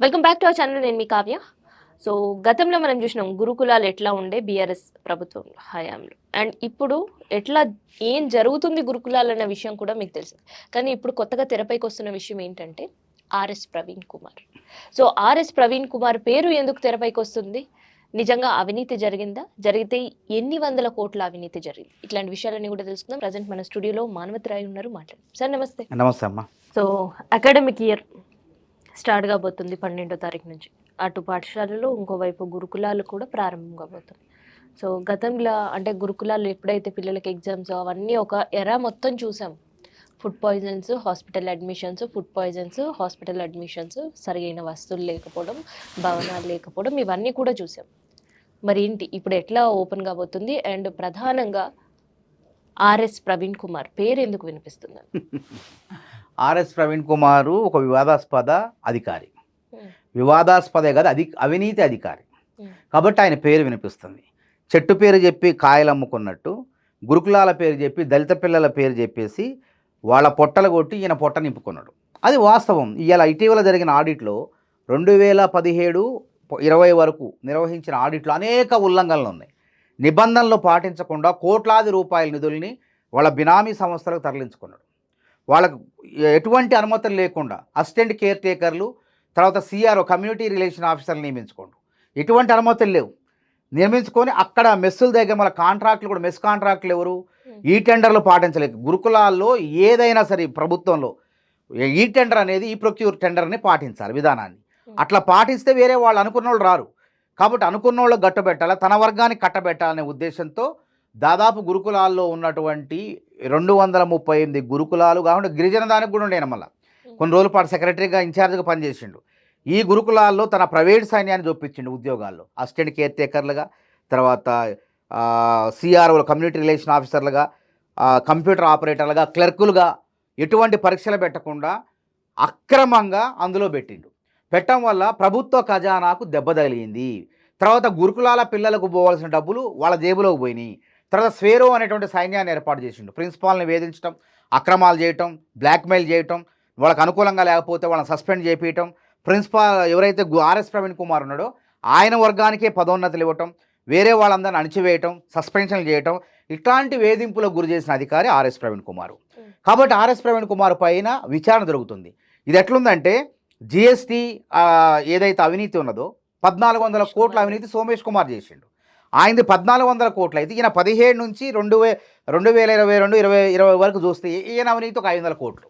Welcome back to our channel. నేను మీ Kavya. So గతంలో మనం చూసినాం గురుకులాలు ఎట్లా ఉండే బీఆర్ఎస్ ప్రభుత్వం హయాంలో, అండ్ ఇప్పుడు ఎట్లా ఏం జరుగుతుంది గురుకులాలు అన్న విషయం కూడా మీకు తెలుసు. కానీ ఇప్పుడు కొత్తగా తెరపైకి వస్తున్న విషయం ఏంటంటే RS Praveen Kumar. So RS Praveen Kumar పేరు ఎందుకు తెరపైకి వస్తుంది? నిజంగా అవినీతి జరిగిందా? జరిగితే ఎన్ని వందల కోట్ల అవినీతి జరిగింది? ఇట్లాంటి విషయాలన్నీ కూడా తెలుసుకుందాం. ప్రజెంట్ మన స్టూడియోలో మానవతిరాయ్ ఉన్నారు, మాట్లాడు సార్. నమస్తే. నమస్తే అమ్మా. సో అకాడమిక్ ఇయర్ స్టార్ట్ కాబోతుంది 12వ తారీఖు నుంచి. అటు పాఠశాలలో, ఇంకోవైపు గురుకులాలు కూడా ప్రారంభం కాబోతుంది. సో గతంలో అంటే గురుకులాలు ఎప్పుడైతే పిల్లలకి ఎగ్జామ్స్ అవన్నీ ఒక ఎరా మొత్తం చూసాం. Food poisons, hospital admissions, food poisons, hospital admissions, సరైన వస్తువులు లేకపోవడం, భవనాలు లేకపోవడం, ఇవన్నీ కూడా చూసాం. మరి ఏంటి ఇప్పుడు ఎట్లా ఓపెన్ కాబోతుంది? అండ్ ప్రధానంగా ఆర్ఎస్ ప్రవీణ్ కుమార్ పేరు ఎందుకు వినిపిస్తుంది? ఆర్ఎస్ ప్రవీణ్ కుమారు ఒక వివాదాస్పద అధికారి. వివాదాస్పదే కదా, అవినీతి అధికారి. కాబట్టి ఆయన పేరు వినిపిస్తుంది. చెట్టు పేరు చెప్పి కాయలు అమ్ముకున్నట్టు గురుకులాల పేరు చెప్పి దళిత పిల్లల పేరు చెప్పేసి వాళ్ళ పొట్టలు కొట్టి ఈయన పొట్ట నింపుకున్నాడు. అది వాస్తవం. ఇవాళ ఇటీవల జరిగిన ఆడిట్లో 2017-20 వరకు నిర్వహించిన ఆడిట్లో అనేక ఉల్లంఘనలు ఉన్నాయి. నిబంధనలు పాటించకుండా కోట్లాది రూపాయల నిధుల్ని వాళ్ళ బినామీ సంస్థలకు తరలించుకున్నాడు. వాళ్ళకు ఎటువంటి అనుమతులు లేకుండా అసిస్టెంట్ కేర్ టేకర్లు, తర్వాత సిఆర్ఓ కమ్యూనిటీ రిలేషన్ ఆఫీసర్లు నియమించుకోండు. ఎటువంటి అనుమతులు లేవు. నియమించుకొని అక్కడ మెస్సుల దగ్గర మన కాంట్రాక్టులు కూడా మెస్ కాంట్రాక్టులు ఎవరు ఈ టెండర్లు పాటించలేదు. గురుకులాల్లో ఏదైనా సరే ప్రభుత్వంలో ఈ టెండర్ అనేది ఈ ప్రొక్యూర్ టెండర్ని పాటించాలి విధానాన్ని. అట్లా పాటిస్తే వేరే వాళ్ళు అనుకున్న వాళ్ళు రారు. కాబట్టి అనుకున్న వాళ్ళు గట్టబెట్టాలి, తన వర్గానికి కట్టబెట్టాలనే ఉద్దేశంతో దాదాపు గురుకులాల్లో ఉన్నటువంటి 238 గురుకులాలు కాకుండా గిరిజన దానికి కూడా ఉండేన. మళ్ళీ కొన్ని రోజుల పాటు సెక్రటరీగా ఇన్ఛార్జ్గా పనిచేసిండు. ఈ గురుకులాల్లో తన ప్రైవేట్ సైన్యాన్ని చూపించిండు ఉద్యోగాల్లో, అసిస్టెంట్ కేర్ టేకర్లుగా, తర్వాత సిఆర్ఓలు కమ్యూనిటీ రిలేషన్ ఆఫీసర్లుగా, కంప్యూటర్ ఆపరేటర్లుగా, క్లర్కులుగా ఎటువంటి పరీక్షలు పెట్టకుండా అక్రమంగా అందులో పెట్టిండు. పెట్టడం వల్ల ప్రభుత్వ ఖజానాకు దెబ్బ తగిలింది. తర్వాత గురుకులాల పిల్లలకు పోవాల్సిన డబ్బులు వాళ్ళ జేబులోకి పోయినాయి. తర్వాత స్వేరో అనేటువంటి సైన్యాన్ని ఏర్పాటు చేసిండు. ప్రిన్సిపాల్ని వేధించడం, అక్రమాలు చేయటం, బ్లాక్మెయిల్ చేయటం, వాళ్ళకు అనుకూలంగా లేకపోతే వాళ్ళని సస్పెండ్ చేయించడం, ప్రిన్సిపాల్ ఎవరైతే ఆర్ఎస్ ప్రవీణ్ కుమార్ ఉన్నాడో ఆయన వర్గానికే పదోన్నతులు ఇవ్వటం, వేరే వాళ్ళందరిని అణిచివేయటం, సస్పెన్షన్ చేయటం, ఇట్లాంటి వేధింపులకు గురి చేసిన అధికారి ఆర్ఎస్ ప్రవీణ్ కుమార్. కాబట్టి ఆర్ఎస్ ప్రవీణ్ కుమార్ పైన విచారణ జరుగుతుంది. ఇది ఎట్లుందంటే జిఎస్టీ ఏదైతే అవినీతి ఉన్నదో 1400 కోట్ల అవినీతి సోమేష్ కుమార్ చేసిండు. ఆయనది 1400 కోట్లు అయితే ఈయన 17 నుంచి 2022-2020 వరకు చూస్తే ఈయన అవినీతి ఒక 500 కోట్లు.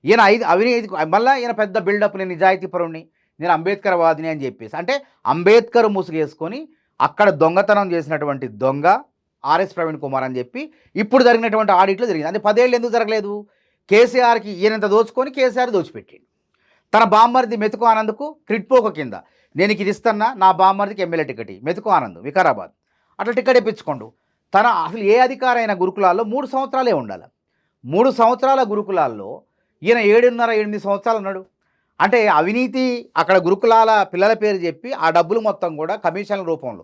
ఈయన అవినీతి మళ్ళీ ఈయన పెద్ద బిల్డప్, నేను నిజాయితీ పరుణ్ణి, నేను అంబేద్కర్ వాదిని అని చెప్పేసి, అంటే అంబేద్కర్ ముసుగేసుకొని అక్కడ దొంగతనం చేసినటువంటి దొంగ ఆర్ఎస్ ప్రవీణ్ కుమార్ అని చెప్పి ఇప్పుడు జరిగినటువంటి ఆడిట్లో జరిగింది. అంటే 10 ఏళ్ళు ఎందుకు జరగలేదు? కేసీఆర్కి ఈయనంత దోచుకొని కేసీఆర్ దోచిపెట్టిండు. తన బామ్మర్ది మెతుకు ఆనంద్కు క్రిట్పోక కింద నేను ఇది ఇస్తున్నా, నా బామ్మర్దికి ఎమ్మెల్యే టికెట్ మెతుకు ఆనంద్ వికారాబాద్ అట్లా టికెట్ ఇప్పించుకోండు. తన అసలు ఏ అధికారైన గురుకులాల్లో 3 సంవత్సరాలే ఉండాలి. 3 సంవత్సరాల గురుకులాల్లో ఈయన 7.5-8 సంవత్సరాలు ఉన్నాడు. అంటే అవినీతి అక్కడ గురుకులాల పిల్లల పేరు చెప్పి ఆ డబ్బులు మొత్తం కూడా కమిషన్ల రూపంలో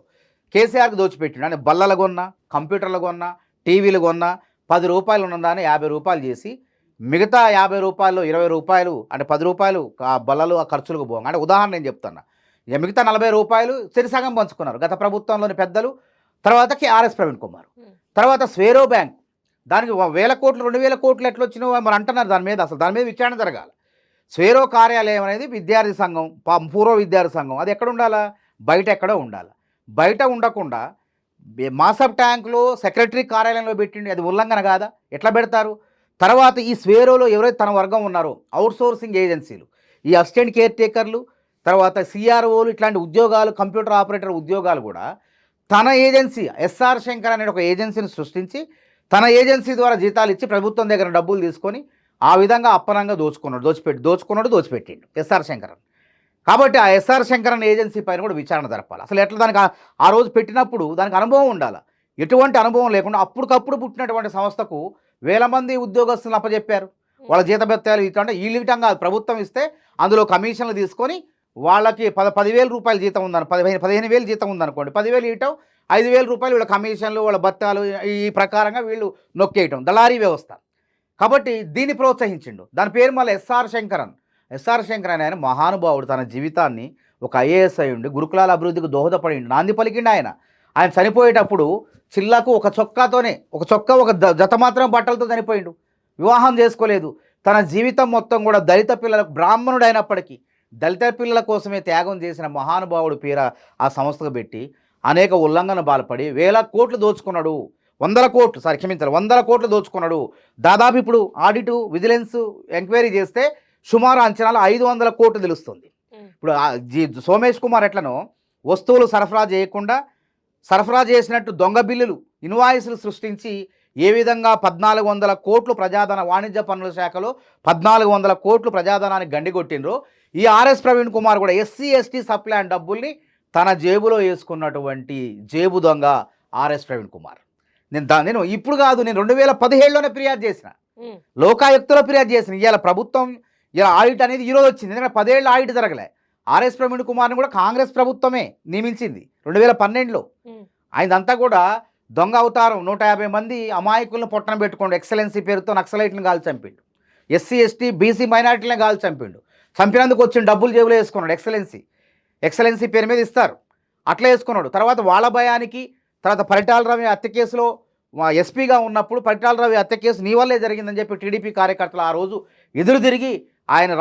కేసీఆర్కి దోచిపెట్టిండు. అంటే బల్లలు కొన్నా, కంప్యూటర్లు కొన్నా, టీవీలు కొన్నా 10 రూపాయలు ఉన్నదాన్ని 50 రూపాయలు చేసి మిగతా 50 రూపాయలు 20 రూపాయలు అంటే 10 రూపాయలు ఆ బల్లలు ఆ ఖర్చులకు పోగా, అంటే ఉదాహరణ నేను చెప్తున్నా, మిగతా 40 రూపాయలు సరిసగం పంచుకున్నారు గత ప్రభుత్వంలోని పెద్దలు. తర్వాత ఆర్ఎస్ ప్రవీణ్ కుమార్. తర్వాత స్వేరో బ్యాంక్, దానికి 1000 కోట్లు 2000 కోట్లు ఎట్లా వచ్చినాయో మరి అంటున్నారు. దాని మీద విచారణ జరగాలి. స్వేరో కార్యాలయం అనేది విద్యార్థి సంఘం, పూర్వ విద్యార్థి సంఘం, అది ఎక్కడ ఉండాలా? బయట ఎక్కడో ఉండాలి. బయట ఉండకుండా మాసప్ ట్యాంకులో సెక్రటరీ కార్యాలయంలో పెట్టిండి, అది ఉల్లంఘన కాదా? ఎట్లా పెడతారు? తర్వాత ఈ స్వేరోలో ఎవరైతే తన వర్గం ఉన్నారో అవుట్సోర్సింగ్ ఏజెన్సీలు, ఈ అసిస్టెంట్ కేర్ టేకర్లు, తర్వాత సిఆర్ఓలు, ఇట్లాంటి ఉద్యోగాలు, కంప్యూటర్ ఆపరేటర్ ఉద్యోగాలు కూడా తన ఏజెన్సీ ఎస్ఆర్ శంకర్ అనే ఒక ఏజెన్సీని సృష్టించి తన ఏజెన్సీ ద్వారా జీతాలు ఇచ్చి ప్రభుత్వం దగ్గర డబ్బులు తీసుకొని ఆ విధంగా అప్పనంగా దోచుపెట్టిండు ఎస్ఆర్ శంకర్. కాబట్టి ఆ ఎస్ఆర్ శంకర్ అనే ఏజెన్సీ పైన కూడా విచారణ జరపాలి. అసలు ఎట్లా దానికి ఆ రోజు పెట్టినప్పుడు దానికి అనుభవం ఉండాలి. ఎటువంటి అనుభవం లేకుండా అప్పటికప్పుడు పుట్టినటువంటి సంస్థకు 1000 మంది ఉద్యోగస్తులను అప్పచెప్పారు. వాళ్ళ జీతభత్యాలు ఇట్లా వీళ్ళిటంగా ప్రభుత్వం ఇస్తే అందులో కమిషన్లు తీసుకొని వాళ్ళకి 10,000 రూపాయలు జీతం ఉందని 15,000 జీతం ఉందనుకోండి, 10,000 ఇవ్వటం, 5,000 రూపాయలు వీళ్ళ కమిషన్లు, వాళ్ళ భత్యాలు, ఈ ప్రకారంగా వీళ్ళు నొక్కేయటం, దళారీ వ్యవస్థ. కాబట్టి దీన్ని ప్రోత్సహించిండు. దాని పేరు మళ్ళీ ఎస్ఆర్ శంకరన్, ఎస్ఆర్ శంకర్ అనే ఆయన మహానుభావుడు. తన జీవితాన్ని ఒక ఐఏఎస్ అయి ఉండి గురుకులాల అభివృద్ధికి దోహదపడి నాంది పలికిండు ఆయన. ఆయన చనిపోయేటప్పుడు చిల్లకు ఒక చొక్కాతోనే, ఒక చొక్కా ఒక జత మాత్రం బట్టలతో చనిపోయిండు. వివాహం చేసుకోలేదు. తన జీవితం మొత్తం కూడా దళిత పిల్లలకు, బ్రాహ్మణుడు అయినప్పటికీ దళిత పిల్లల కోసమే త్యాగం చేసిన మహానుభావుడు పేర ఆ సంస్థకు పెట్టి అనేక ఉల్లంఘన బాల్పడి వేల కోట్లు దోచుకున్నాడు. వందల కోట్లు దోచుకున్నాడు. దాదాపు ఇప్పుడు ఆడిటు, విజిలెన్స్ ఎంక్వైరీ చేస్తే సుమారు అంచనాలు 500 కోట్లు తెలుస్తుంది. ఇప్పుడు సోమేష్ కుమార్ ఎట్లనో వస్తువులు సరఫరా చేసినట్టు దొంగ బిల్లులు, ఇన్వాయిస్లు సృష్టించి ఏ విధంగా 1400 కోట్లు ప్రజాధన, వాణిజ్య పన్నుల శాఖలో 1400 కోట్లు ప్రజాధనానికి గండికొట్టిండ్రో, ఈ ఆర్ఎస్ ప్రవీణ్ కుమార్ కూడా ఎస్సీ ఎస్టీ సప్లాన్ డబ్బుల్ని తన జేబులో వేసుకున్నటువంటి జేబు దొంగ ఆర్ఎస్ ప్రవీణ్ కుమార్. నేను ఇప్పుడు కాదు, నేను 2017లోనే ఫిర్యాదు చేసిన, లోకాయుక్తలో ఫిర్యాదు చేసిన. ఇవాళ ప్రభుత్వం, ఇలా ఆడిట్ అనేది ఈరోజు వచ్చింది. ఎందుకంటే 10 ఏళ్ళు ఆడిట్ జరగలే. ఆర్ఎస్ ప్రవీణ్ కుమార్ని కూడా కాంగ్రెస్ ప్రభుత్వమే నియమించింది 2012లో. ఆయనంతా కూడా దొంగ అవతారం. 150 మంది అమాయకులను పొట్టన పెట్టుకోండి ఎక్సలెన్సీ పేరుతో నక్సలైట్లను గాలి చంపిండు. ఎస్సీ ఎస్టీ బీసీ మైనార్టీలను గాలి చంపిండు. చంపినందుకు వచ్చిన డబ్బులు జేబులో వేసుకున్నాడు. ఎక్సలెన్సీ పేరు మీద ఇస్తారు, అట్లా వేసుకున్నాడు. తర్వాత వాళ్ళ భయానికి, తర్వాత పరిటాల రవి హత్య కేసులో ఎస్పీగా ఉన్నప్పుడు పరిటాల రవి హత్య కేసు నీ వల్లే జరిగిందని చెప్పి టీడీపీ కార్యకర్తలు ఆ రోజు ఎదురు తిరిగి ఆయన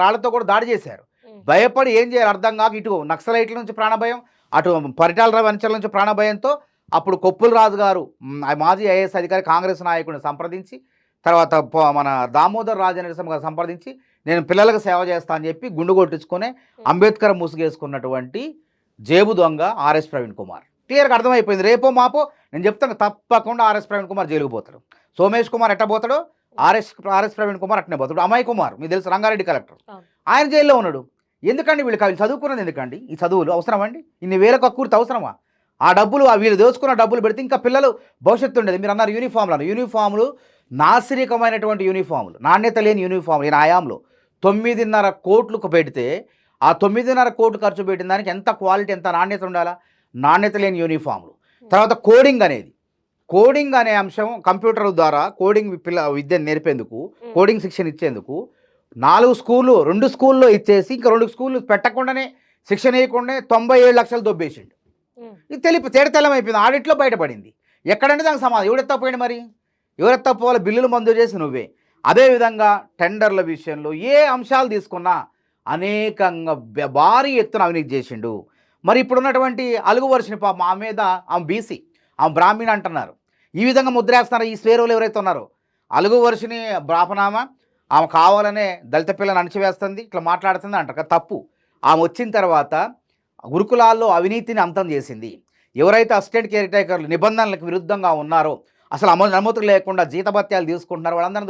రాళ్లతో కూడా దాడి చేశారు. భయపడి ఏం చేయాలి అర్థం కాక ఇటు నక్సలైట్ల నుంచి ప్రాణభయం, అటు పరిటాల రవి అంచెల నుంచి ప్రాణభయంతో అప్పుడు కొప్పుల రాజు గారు మాజీ ఐఏఎస్ అధికారి కాంగ్రెస్ నాయకుడిని సంప్రదించి, తర్వాత మన దామోదర్ రాజనరసింహ గారు సంప్రదించి నేను పిల్లలకు సేవ చేస్తా అని చెప్పి గుండు కొట్టించుకొని అంబేద్కర్ ముసుగేసుకున్నటువంటి జేబు దొంగ ఆర్ఎస్ ప్రవీణ్ కుమార్. క్లియర్గా అర్థమైపోయింది. రేపో మాపో నేను చెప్తాను, తప్పకుండా ఆర్ఎస్ ప్రవీణ్ కుమార్ జైలుకు పోతాడు. సోమేష్ కుమార్ ఎట్ట పోతాడో ఆర్ఎస్ ప్రవీణ్ కుమార్ అట్నే పోతాడు. అమయ్ కుమార్ మీకు తెలుసు, రంగారెడ్డి కలెక్టర్, ఆయన జైల్లో ఉన్నాడు. ఎందుకండి వీళ్ళు చదువుకున్నది ఎందుకండి? ఈ చదువులు అవసరమా అండి? ఇన్ని వేల కక్కుర్తి అవసరమా? ఆ డబ్బులు, వీళ్ళు దోచుకున్న డబ్బులు పెడితే ఇంకా పిల్లలు భవిష్యత్తు ఉండేది. మీరు అన్నారు యూనిఫామ్లు నాసిరికమైనటువంటి యూనిఫామ్లు, నాణ్యత లేని యూనిఫామ్లు. ఈయన హయాంలో 9.5 కోట్లకు పెడితే ఆ 9.5 కోట్లు ఖర్చు పెట్టిన దానికి ఎంత క్వాలిటీ, ఎంత నాణ్యత ఉండాలా? నాణ్యత లేని యూనిఫామ్లు. తర్వాత కోడింగ్ అనే అంశం, కంప్యూటర్ ద్వారా కోడింగ్ విద్యను నేర్పేందుకు, కోడింగ్ శిక్షణ ఇచ్చేందుకు 4 స్కూళ్ళు 2 స్కూల్లో ఇచ్చేసి ఇంకా 2 స్కూళ్ళు పెట్టకుండానే, శిక్షణ ఇవ్వకుండానే 97 లక్షలు దొబ్బేసిండు. ఇది తేడతెల్లం ఆడిట్లో బయటపడింది. ఎక్కడంటే దానికి సమాధానం ఎవడెత్తపోయాడు? మరి ఎవరెత్తపోవాలి? బిల్లులు మంజూరు చేసి నువ్వే. అదేవిధంగా టెండర్ల విషయంలో ఏ అంశాలు తీసుకున్నా అనేకంగా భారీ ఎత్తున అవినీతి చేసిండు. మరి ఇప్పుడున్నటువంటి అలుగు వర్షిని పాప ఆమె మీద, ఆమె బీసీ, ఆమె బ్రాహ్మణ అంటున్నారు. ఈ విధంగా ముద్రేస్తున్నారు ఈ స్వేరోలు ఎవరైతే ఉన్నారో. అలుగు వర్షిని బ్రాహ్మణామా, ఆమె కావాలనే దళిత పిల్లని అణచివేస్తుంది, ఇట్లా మాట్లాడుతుంది అంటారు. తప్పు. ఆమె వచ్చిన తర్వాత గురుకులాల్లో అవినీతిని అంతం చేసింది. ఎవరైతే అసిస్టెంట్ కేర్ టేకర్లు నిబంధనలకు విరుద్ధంగా ఉన్నారో, అసలు అనుమతులు లేకుండా జీతభత్యాలు తీసుకుంటున్నారు, వాళ్ళందరినీ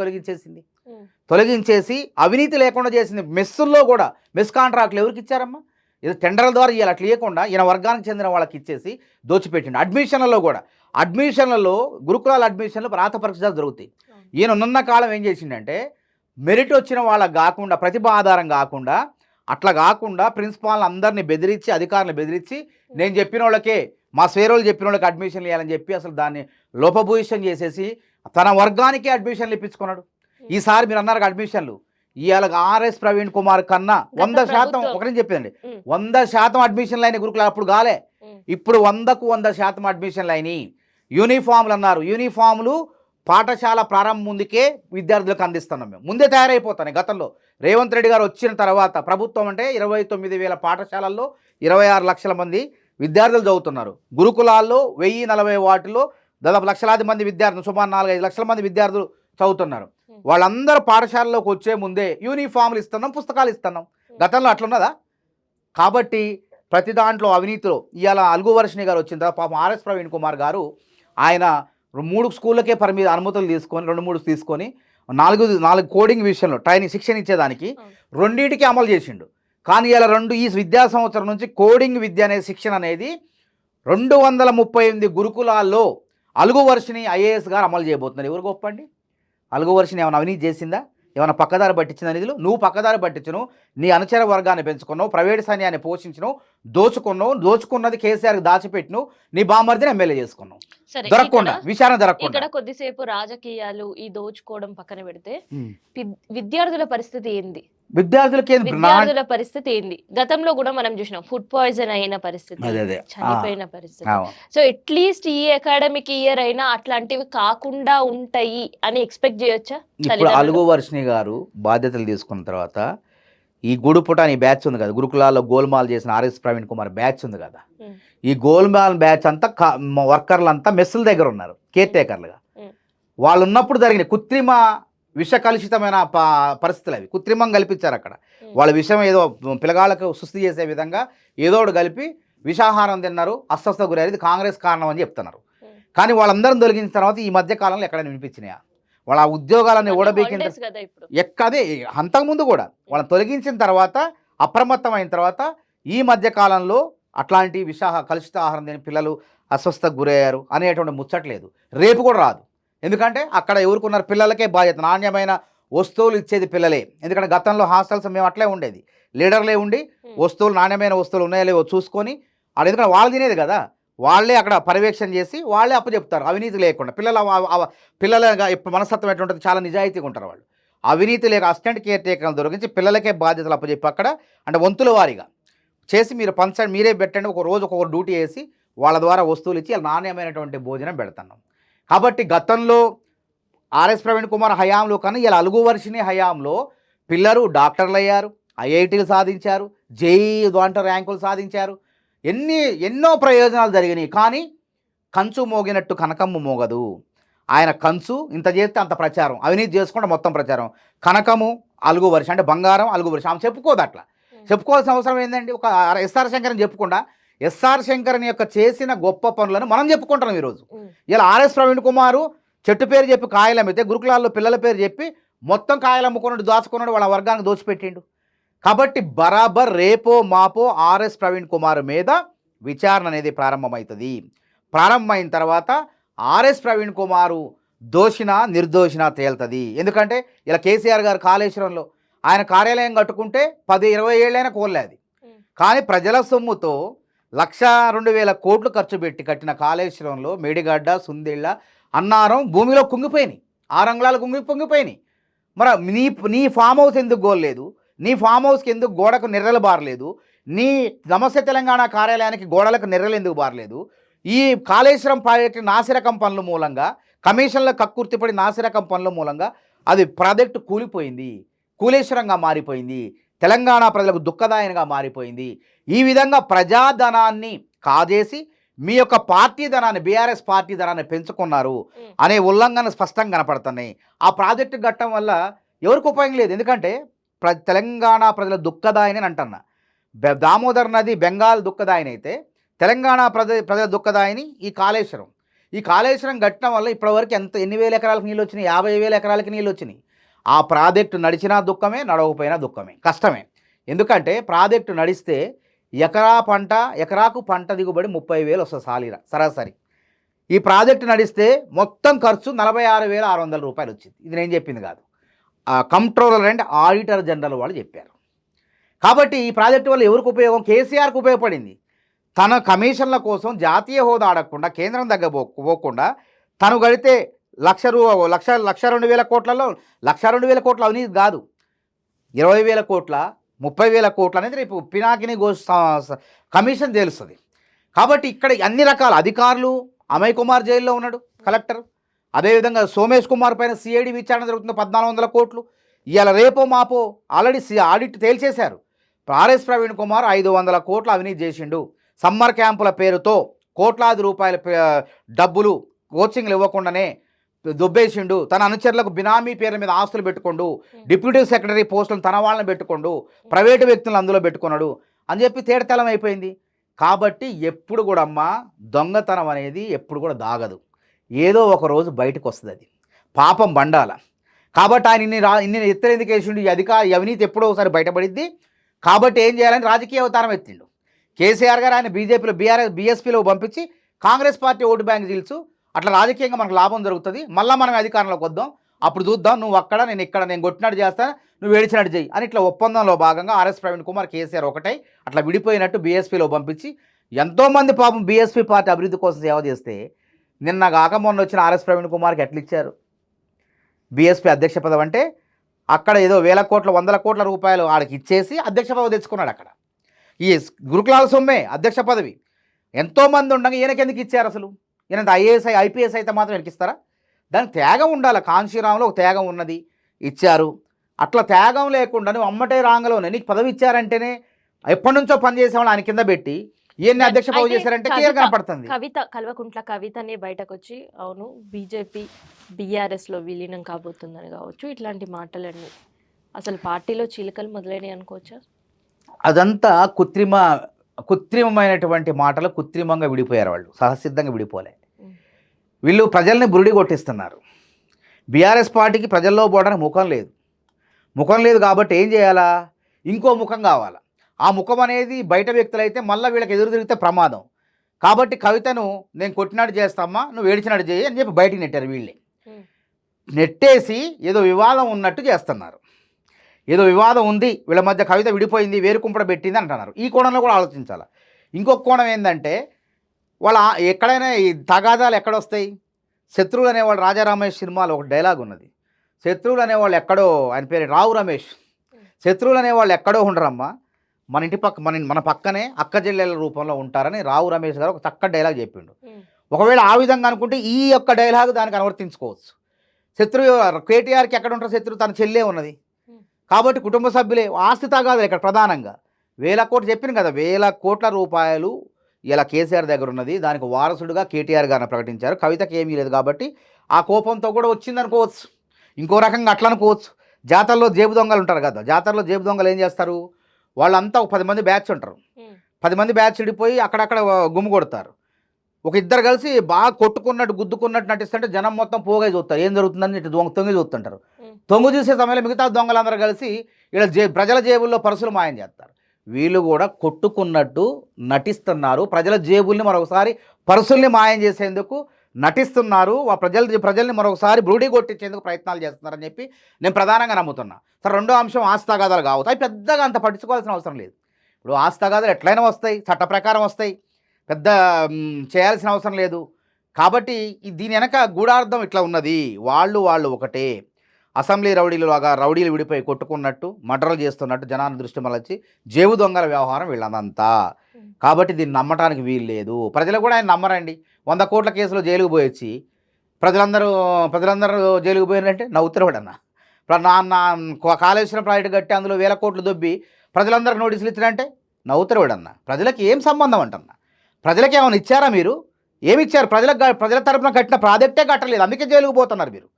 తొలగించేసి అవినీతి లేకుండా చేసింది. మెస్సుల్లో కూడా మెస్ కాంట్రాక్ట్లు ఎవరికి ఇచ్చారమ్మా? ఇది టెండర్ల ద్వారా ఇవ్వాలి. అట్లా ఇవ్వకుండా ఈయన వర్గానికి చెందిన వాళ్ళకి ఇచ్చేసి దోచిపెట్టిండు. అడ్మిషన్లలో గురుకులాల అడ్మిషన్లు రాత పరీక్షలు జరుగుతాయి. ఈయన ఉన్న కాలం ఏం చేసిండంటే, మెరిట్ వచ్చిన వాళ్ళకి కాకుండా, ప్రతిభ ఆధారం కాకుండా, అట్లా కాకుండా ప్రిన్సిపాల్ని అందరినీ బెదిరించి, అధికారులను బెదిరించి, నేను చెప్పిన వాళ్ళకే, మా స్వేరోలు చెప్పిన వాళ్ళకి అడ్మిషన్లు ఇవ్వాలని చెప్పి అసలు దాన్ని లోపభూయిష్టం చేసేసి తన వర్గానికి అడ్మిషన్లు ఇప్పించుకున్నాడు. ఈసారి మీరు అన్నారు అడ్మిషన్లు ఇవాళ ఆర్ఎస్ ప్రవీణ్ కుమార్ కన్నా 100% ఒకటి చెప్పిందండి, 100% అడ్మిషన్లు అయినాయి గురుకులు. అప్పుడు కాలే, ఇప్పుడు 100కు 100% అడ్మిషన్లు అయినాయి. యూనిఫామ్లు అన్నారు, యూనిఫామ్లు పాఠశాల ప్రారంభం ముందుకే విద్యార్థులకు అందిస్తున్నాం. మేము ముందే తయారైపోతాయి. గతంలో రేవంత్ రెడ్డి గారు వచ్చిన తర్వాత ప్రభుత్వం అంటే 29,000 పాఠశాలల్లో 26 లక్షల మంది విద్యార్థులు చదువుతున్నారు. గురుకులాల్లో 1040 వాటిలో దాదాపు లక్షలాది మంది విద్యార్థులు, సుమారు 4-5 లక్షల మంది విద్యార్థులు చదువుతున్నారు. వాళ్ళందరూ పాఠశాలలోకి వచ్చే ముందే యూనిఫామ్లు ఇస్తున్నాం, పుస్తకాలు ఇస్తున్నాం. గతంలో అట్లున్నదా? కాబట్టి ప్రతి దాంట్లో అవినీతిలో ఇవాళ అలుగు వర్షిణి గారు వచ్చిన తర్వాత పాపం ఆర్ఎస్ ప్రవీణ్ కుమార్ గారు ఆయన 3 స్కూళ్ళకే అనుమతులు తీసుకొని 2-3 తీసుకొని 4 కోడింగ్ విషయంలో ట్రైనింగ్ శిక్షణ ఇచ్చేదానికి 2టికి అమలు చేసిండు. కానీ ఇలా ఈ విద్యా సంవత్సరం నుంచి కోడింగ్ విద్య అనే శిక్షణ అనేది 238 గురుకులాల్లో అలుగు వర్షిణి ఐఏఎస్ గారు అమలు చేయబోతున్నారు. ఎవరు గొప్పండి? అలుగు వర్షిణి ఏమైనా అవినీతి చేసిందా? ఏమైనా పక్కదారి పట్టించిన నిధులు? నువ్వు పక్కదారి పట్టించును, నీ అనుచర వర్గాన్ని పెంచుకున్నావు, ప్రైవేట్ సైన్యాన్ని పోషించును, దోచుకున్నది కేసీఆర్కి దాచిపెట్టును, నీ బామర్దిని ఎమ్మెల్యే చేసుకున్నావు. దొరకకుండా విచారణ జరగకుండా. ఇక్కడ కొద్దిసేపు రాజకీయాలు, ఈ దోచుకోవడం పక్కన పెడితే విద్యార్థుల పరిస్థితి ఏంది? విద్యార్థులకి విద్యార్థుల పరిస్థితి ఏంది? గతంలో కూడా మనం చూసినాం ఫుడ్ పాయిజన్ అయిన పరిస్థితి, అదే చనిపోయిన పరిస్థితి. సో అట్లీస్ట్ ఈ అకాడమిక్ ఇయర్ అయినా అట్లాంటివి కాకుండా ఉంటాయి అని ఎక్స్పెక్ట్ చేయొచ్చా? ఇప్పుడు అలుగు వర్షిణి గారు బాధ్యతలు తీసుకున్న తర్వాత ఈ గుడుపుట అని బ్యాచ్ ఉంది కదా, గురుకులాల్లో గోల్మాల్ చేసిన ఆర్ఎస్ ప్రవీణ్ కుమార్ బ్యాచ్ ఉంది కదా, ఈ గోల్మాల్ బ్యాచ్ అంతా వర్కర్లు అంతా మెస్సుల దగ్గర ఉన్నారు కేర్ టేకర్లుగా. వాళ్ళు ఉన్నప్పుడు జరిగిన కృత్రిమ విష కలుషితమైన పరిస్థితులు అవి, కృత్రిమం కల్పించారు అక్కడ. వాళ్ళ విషయం ఏదో పిల్లగాళ్ళకు సుస్థి చేసే విధంగా ఏదో ఒకటి కలిపి విషాహారం తిన్నారు, అస్వస్థ గురయ్యేది కాంగ్రెస్ కారణం అని చెప్తున్నారు. కానీ వాళ్ళందరం తొలగించిన తర్వాత ఈ మధ్య కాలంలో ఎక్కడైనా వినిపించినాయా? వాళ్ళ ఉద్యోగాలను ఓడబెక్కిన ఎక్కదే అంతకుముందు కూడా వాళ్ళని తొలగించిన తర్వాత అప్రమత్తమైన తర్వాత ఈ మధ్య కాలంలో అట్లాంటి కలుషిత ఆహారం తిని పిల్లలు అస్వస్థకు గురయ్యారు అనేటువంటి ముచ్చట్లేదు, రేపు కూడా రాదు. ఎందుకంటే అక్కడ ఎవరుకున్నారు, పిల్లలకే బాధ్యత, నాణ్యమైన వస్తువులు ఇచ్చేది పిల్లలే. ఎందుకంటే గతంలో హాస్టల్స్ మేము అట్లే ఉండేది, లీడర్లే ఉండి వస్తువులు నాణ్యమైన వస్తువులు ఉన్నాయో లేవో చూసుకొని వాళ్ళు, ఎందుకంటే వాళ్ళు తినేది కదా, వాళ్ళే అక్కడ పర్యవేక్షణ చేసి వాళ్ళే అప్పచెప్తారు అవినీతి లేకుండా. పిల్లలుగా ఇప్పుడు మనస్తత్వం ఎటువంటిది, చాలా నిజాయితీగా ఉంటారు వాళ్ళు. అవినీతి లేక అసిస్టెంట్ కేర్ టేకర్లు దొరికించి పిల్లలకే బాధ్యతలు అప్పచెప్పి అక్కడ అంటే వంతుల వారీగా చేసి మీరు పంచండి, మీరే పెట్టండి, ఒక రోజు ఒక్కొక్క డ్యూటీ వేసి వాళ్ళ ద్వారా వస్తువులు ఇచ్చి నాణ్యమైనటువంటి భోజనం పెడుతున్నాం. కాబట్టి గతంలో ఆర్ఎస్ ప్రవీణ్ కుమార్ హయాంలో కానీ ఇలా అలుగు వర్షిణి హయాంలో పిల్లలు డాక్టర్లు అయ్యారు, ఐఐటీలు సాధించారు, జేఈ దాంట్లో ర్యాంకులు సాధించారు, ఎన్నో ప్రయోజనాలు జరిగినాయి. కానీ కంచు మోగినట్టు కనకమ్మ మోగదు. ఆయన కంచు ఇంత చేస్తే అంత ప్రచారం, అవినీతి చేసుకుంటే మొత్తం ప్రచారం. కనకము అలుగు వర్షి అంటే బంగారం అలుగు వర్షి, ఆమె చెప్పుకోదు. అట్లా చెప్పుకోవాల్సిన అవసరం ఏంటండి? ఒక ఎస్ఆర్ శంకర్ని చెప్పుకుండా ఎస్ఆర్ శంకర్ని యొక్క చేసిన గొప్ప పనులను మనం చెప్పుకుంటున్నాం ఈరోజు. ఇలా ఆర్ఎస్ ప్రవీణ్ కుమారు చెట్టు పేరు చెప్పి కాయలు అమ్మితే గురుకులాల్లో పిల్లల పేరు చెప్పి మొత్తం కాయలు అమ్ముకున్నాడు, దాచుకున్నాడు, వాళ్ళ వర్గానికి దోచిపెట్టిండు. కాబట్టి బరాబర్ రేపో మాపో ఆర్ఎస్ ప్రవీణ్ కుమార్ మీద విచారణ అనేది ప్రారంభమవుతుంది. ప్రారంభమైన తర్వాత ఆర్ఎస్ ప్రవీణ్ కుమారు దోషినా నిర్దోషినా తేలుతుంది. ఎందుకంటే ఇలా కేసీఆర్ గారు కాళేశ్వరంలో ఆయన కార్యాలయం కట్టుకుంటే 10-20 ఏళ్ళైనా కోల్లేదు. కానీ ప్రజల సొమ్ముతో 1,02,000 కోట్లు ఖర్చు పెట్టి కట్టిన కాళేశ్వరంలో మేడిగడ్డ, సుందిళ్ళ, అన్నారం భూమిలో కుంగిపోయినాయి, 6 అంగుళాలు పొంగిపోయినాయి. మరి నీ ఫామ్ హౌస్ ఎందుకు గోల్లేదు? నీ ఫామ్ హౌస్కి ఎందుకు గోడకు నెర్రలు బారలేదు? నీ నమస్తే తెలంగాణ కార్యాలయానికి గోడలకు నెర్రలు ఎందుకు బారలేదు? ఈ కాళేశ్వరం ప్రాజెక్టు నాసిరకం పనుల మూలంగా, కమిషన్ల కక్కుర్తిపడి నాసిరకం పనుల మూలంగా అది ప్రాజెక్టు కూలిపోయింది, కూలేశ్వరంగా మారిపోయింది, తెలంగాణ ప్రజలకు దుఃఖదాయకంగా మారిపోయింది. ఈ విధంగా ప్రజాధనాన్ని కాజేసి మీ యొక్క పార్టీ ధనాన్ని, బీఆర్ఎస్ పార్టీ ధనాన్ని పెంచుకున్నారు అనే ఉల్లంఘన స్పష్టంగా కనపడుతున్నాయి. ఆ ప్రాజెక్టు కట్టడం వల్ల ఎవరికి ఉపయోగం లేదు. ఎందుకంటే తెలంగాణ ప్రజల దుఃఖదాయని అని అంటున్నా. దామోదర్ నది బెంగాల్ దుఃఖదాయని అయితే తెలంగాణ ప్రజల దుఃఖదాయని ఈ కాళేశ్వరం. ఈ కాళేశ్వరం కట్టడం వల్ల ఇప్పటివరకు ఎన్ని వేల ఎకరాలకు నీళ్ళు వచ్చినాయి? 50,000 ఎకరాలకి నీళ్ళు వచ్చినాయి. ఆ ప్రాజెక్టు నడిచినా దుఃఖమే, నడవకపోయినా దుఃఖమే, కష్టమే. ఎందుకంటే ప్రాజెక్టు నడిస్తే ఎకరాకు పంట దిగుబడి 30,000 వస్తుంది సరాసరి. ఈ ప్రాజెక్టు నడిస్తే మొత్తం ఖర్చు 46,600 రూపాయలు వచ్చింది. ఇది నేను చెప్పింది కాదు, కంట్రోలర్ అండ్ ఆడిటర్ జనరల్ వాళ్ళు చెప్పారు. కాబట్టి ఈ ప్రాజెక్టు వల్ల ఎవరికి ఉపయోగం? కేసీఆర్కి ఉపయోగపడింది. తన కమిషన్ల కోసం జాతీయ హోదా అడగకుండా, కేంద్రం దగ్గర పోకుండా తను గడితే 1,02,000 కోట్లలో 1,02,000 కోట్ల అవినీతి కాదు, 20,000 కోట్ల 30,000 కోట్లు అనేది రేపు పినాకిని కమిషన్ తేలుస్తుంది. కాబట్టి ఇక్కడ అన్ని రకాల అధికారులు, అమయ్ కుమార్ జైల్లో ఉన్నాడు కలెక్టర్, అదేవిధంగా సోమేష్ కుమార్ పైన సిఐడి విచారణ జరుగుతుంది, 1,400 కోట్లు. ఇవాళ రేపో మాపో ఆల్రెడీ ఆడిట్ తేల్చేశారు. ఆర్ఎస్ ప్రవీణ్ కుమార్ 500 కోట్ల అవినీతి చేసిండు. సమ్మర్ క్యాంపుల పేరుతో కోట్లాది రూపాయల డబ్బులు కోచింగ్లు ఇవ్వకుండానే దొబ్బేసిండు. తన అనుచరులకు బినామీ పేర్ల మీద ఆస్తులు పెట్టుకోండు, డిప్యూటీ సెక్రటరీ పోస్టులను తన వాళ్ళని పెట్టుకోండు, ప్రైవేటు వ్యక్తులను అందులో పెట్టుకున్నాడు అని చెప్పి తేటతెల్లం అయిపోయింది. కాబట్టి ఎప్పుడు కూడా అమ్మ దొంగతనం అనేది ఎప్పుడు కూడా దాగదు, ఏదో ఒక రోజు బయటకు వస్తుంది, అది పాపం బండాల. కాబట్టి ఆయన ఇన్ని ఎత్తేందుకు వేసిండు? ఈ అవినీతి ఎప్పుడో ఒకసారి బయటపడిద్ది. కాబట్టి ఏం చేయాలని రాజకీయ అవతారం ఎత్తిండు కేసీఆర్ గారు. ఆయన బీజేపీలో బీఎస్పీలో పంపించి కాంగ్రెస్ పార్టీ ఓటు బ్యాంక్ చీల్చు, అట్లా రాజకీయంగా మనకు లాభం జరుగుతుంది, మళ్ళీ మనం అధికారంలోకి వద్దాం, అప్పుడు చూద్దాం, నువ్వు అక్కడ నేను ఇక్కడ, నేను కొట్టినట్టు చేస్తాను, నువ్వు ఏడిచినట్టు చెయ్యి అని ఇట్లా ఒప్పందంలో భాగంగా ఆర్ఎస్ ప్రవీణ్ కుమార్ కేసీఆర్ ఒకటై అట్లా విడిపోయినట్టు బీఎస్పీలో పంపించి ఎంతోమంది పాపం బీఎస్పీ పార్టీ అభివృద్ధి కోసం సేవ చేస్తే నిన్న కాక మొన్న వచ్చిన ఆర్ఎస్ ప్రవీణ్ కుమార్కి ఎట్లా ఇచ్చారు బీఎస్పీ అధ్యక్ష పదవి? అంటే అక్కడ ఏదో వేల కోట్ల 100 కోట్ల రూపాయలు ఆడికి ఇచ్చేసి అధ్యక్ష పదవి తెచ్చుకున్నాడు అక్కడ. ఈ గురుకులాల సొమ్మే అధ్యక్ష పదవి. ఎంతోమంది ఉండగా ఈయనకెందుకు ఇచ్చారు అసలు? ఈయన ఐఏఎస్ ఐపీఎస్ అయితే మాత్రం ఈయనకి ఇస్తారా? దానికి త్యాగం ఉండాలి. కాంశీరాంలో ఒక త్యాగం ఉన్నది, ఇచ్చారు. అట్లా త్యాగం లేకుండా నువ్వు అమ్మటే రాంగలోనే నీకు పదవి ఇచ్చారంటేనే ఎప్పటి నుంచో పనిచేసేవాళ్ళు ఆయన కింద పెట్టి ఈయన్ని అధ్యక్ష పదవి చేశారంటే క్లియర్ కనపడుతుంది. కవిత కల్వకుంట్ల కవితనే బయటకు వచ్చి అవును బీజేపీ బీఆర్ఎస్లో విలీనం కాబోతుందని కావచ్చు, ఇట్లాంటి మాటలన్నీ అసలు పార్టీలో చీలికలు మొదలైనవి అనుకోవచ్చా? అదంతా కృత్రిమమైనటువంటి మాటలు. కృత్రిమంగా విడిపోయారు వాళ్ళు, సహసిద్ధంగా విడిపోలే. వీళ్ళు ప్రజల్ని బురిడి కొట్టిస్తున్నారు. బీఆర్ఎస్ పార్టీకి ప్రజల్లో పోవడానికి ముఖం లేదు కాబట్టి ఏం చేయాలా? ఇంకో ముఖం కావాలా. ఆ ముఖం అనేది బయట వ్యక్తులైతే మళ్ళీ వీళ్ళకి ఎదురు తిరిగితే ప్రమాదం. కాబట్టి కవితను నేను కొట్టినట్టు చేస్తామా, నువ్వు ఏడిచినట్టు చేయి అని చెప్పి బయటికి నెట్టారు. వీళ్ళే నెట్టేసి ఏదో వివాదం ఉన్నట్టు చేస్తున్నారు. ఏదో వివాదం ఉంది వీళ్ళ మధ్య, కవిత విడిపోయింది, వేరుకుంపడ పెట్టింది అంటున్నారు. ఈ కోణంలో కూడా ఆలోచించాలి. ఇంకొక కోణం ఏంటంటే వాళ్ళ ఎక్కడైనా ఈ తగాదాలు ఎక్కడొస్తాయి? శత్రువులు అనేవాళ్ళు, రాజా రమేష్ సినిమాలో ఒక డైలాగ్ ఉన్నది, శత్రువులు అనేవాళ్ళు ఎక్కడో, ఆయన పేరు రావు రమేష్, శత్రువులు అనేవాళ్ళు ఎక్కడో ఉండరమ్మా, మన ఇంటి పక్క మన పక్కనే అక్క చెల్లెల రూపంలో ఉంటారని రావు రమేష్ గారు ఒక చక్కటి డైలాగ్ చెప్పిండు. ఒకవేళ ఆ విధంగా అనుకుంటే ఈ యొక్క డైలాగ్ దానికి అనువర్తించుకోవచ్చు. శత్రువు కేటీఆర్కి ఎక్కడ ఉంటారు? శత్రువు తన చెల్లె ఉన్నది కాబట్టి కుటుంబ సభ్యులే. ఆస్తి తగాదాలు ఇక్కడ ప్రధానంగా వేల కోట్లు చెప్పిన కదా, వేల కోట్ల రూపాయలు ఇలా కేసీఆర్ దగ్గర ఉన్నది. దానికి వారసుడుగా కేటీఆర్ గారిని ప్రకటించారు. కవితకి ఏమీ లేదు కాబట్టి ఆ కోపంతో కూడా వచ్చిందనుకోవచ్చు. ఇంకో రకంగా అట్లా అనుకోవచ్చు. జాతరలో జేబు దొంగలు ఉంటారు కదా, జాతరలో జేబు దొంగలు ఏం చేస్తారు? వాళ్ళంతా ఒక 10 మంది బ్యాచ్ ఉంటారు. 10 మంది బ్యాచ్ విడిపోయి అక్కడక్కడ గుమ్ము కొడతారు. ఒక ఇద్దరు కలిసి బాగా కొట్టుకున్నట్టు గుద్దుకున్నట్టు నటిస్తుంటే జనం మొత్తం పోగా చూస్తారు, ఏం జరుగుతుందని ఇటు తొంగి చూస్తుంటారు. తొంగు చూసే సమయంలో మిగతా దొంగలందరూ కలిసి ఇలా ప్రజల జేబుల్లో పర్సులు మాయం చేస్తారు. వీళ్ళు కూడా కొట్టుకున్నట్టు నటిస్తున్నారు. ప్రజల జేబుల్ని మరొకసారి పర్సుల్ని మాయం చేసేందుకు నటిస్తున్నారు. ప్రజల్ని మరొకసారి బ్రూడీ కొట్టించేందుకు ప్రయత్నాలు చేస్తున్నారని చెప్పి నేను ప్రధానంగా నమ్ముతున్నా. సరే, రెండో అంశం ఆస్తి తగాదాలు కావుతాయి. పెద్దగా అంత పట్టించుకోవాల్సిన అవసరం లేదు. ఇప్పుడు ఆస్తి తగాదాలు ఎట్లయినా వస్తాయి, చట్ట ప్రకారం వస్తాయి, పెద్ద చేయాల్సిన అవసరం లేదు. కాబట్టి దీని వెనక గూఢార్థం ఇట్లా ఉన్నది. వాళ్ళు ఒకటే. అసెంబ్లీ రౌడీలు విడిపోయి కొట్టుకున్నట్టు, మర్డర్లు చేస్తున్నట్టు జనాన్ని దృష్టి మళ్ళీ జేబు దొంగల వ్యవహారం వీళ్ళంతా. కాబట్టి దీన్ని నమ్మటానికి వీలు లేదు. ప్రజలు కూడా ఆయన నమ్మరండి. 100 కోట్ల కేసులో జైలుకు పోయొచ్చి ప్రజలందరూ జైలుకు పోయినట్టే నవ్వుతారన్నా. కాళేశ్వరం ప్రాజెక్టు కట్టి అందులో వేల కోట్లు దొబ్బి ప్రజలందరూ నోటీసులు ఇచ్చినంటే నవ్వుతారన్నా. ప్రజలకి ఏం సంబంధం అంటన్నా? ప్రజలకి ఏమైనా ఇచ్చారా మీరు? ఏమిచ్చారు? ప్రజల తరపున కట్టిన ప్రాజెక్టే కట్టలేదు, అందుకే జైలుకు పోతున్నారు మీరు.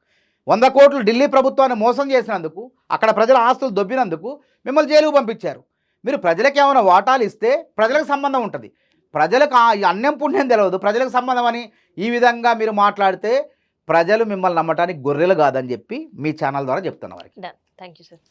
100 కోట్లు ఢిల్లీ ప్రభుత్వాన్ని మోసం చేసినందుకు, అక్కడ ప్రజల ఆస్తులు దొబ్బినందుకు మిమ్మల్ని జైలుకు పంపించారు. మీరు ప్రజలకు ఏమైనా వాటాలు ఇస్తే ప్రజలకు సంబంధం ఉంటుంది. ప్రజలకు అన్నం పుణ్యం తెలియదు, ప్రజలకు సంబంధం అని ఈ విధంగా మీరు మాట్లాడితే ప్రజలు మిమ్మల్ని నమ్మటానికి గొర్రెలు కాదని చెప్పి మీ ఛానల్ ద్వారా చెప్తున్న వారికి. Thank you sir.